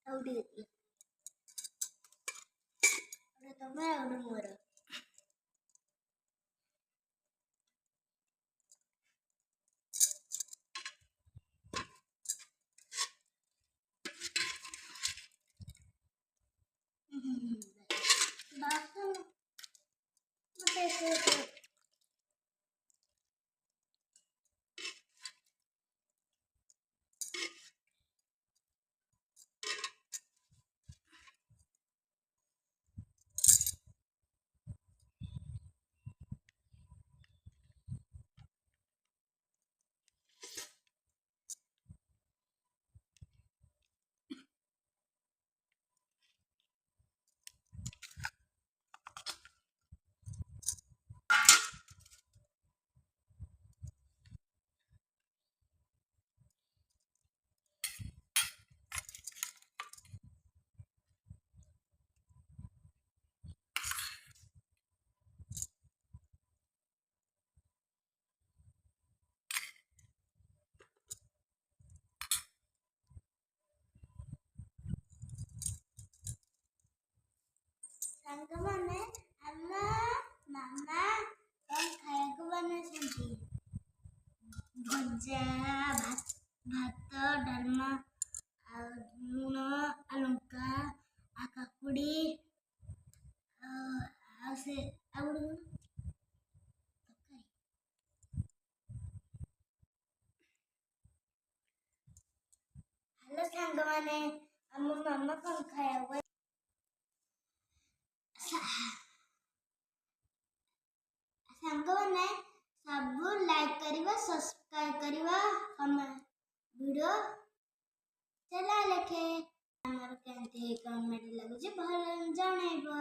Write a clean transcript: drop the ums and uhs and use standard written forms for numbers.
ଆଉଟି ତମେ ଆଉ ମୋର ବାସନ ମତେ ସାଙ୍ଗମାନେ ଆମ ମାମା କଣ ଖାଇବାକୁ ବନେଇଛନ୍ତି ଭଜା ଭାତ ଡାଲମା ଆଉ ଲୁଣ ଲଙ୍କା ଆଉ କାକୁଡ଼ି ଆଉ ସେ ଆଉ ହ୍ୟାଲୋ ସାଙ୍ଗମାନେ ଆମ ମାମା କଣ ଖାଇବାକୁ ସାଙ୍ଗମାନେ ସବୁ ଲାଇକ୍ କରିବା ସବସ୍କ୍ରାଇବ କରିବା ଭିଡ଼ିଓ ଚଲା ଲେଖେ ଆମର କେମିତି କମେଣ୍ଟ ଲାଗୁଛି ଭଲ ଜଣେଇବ।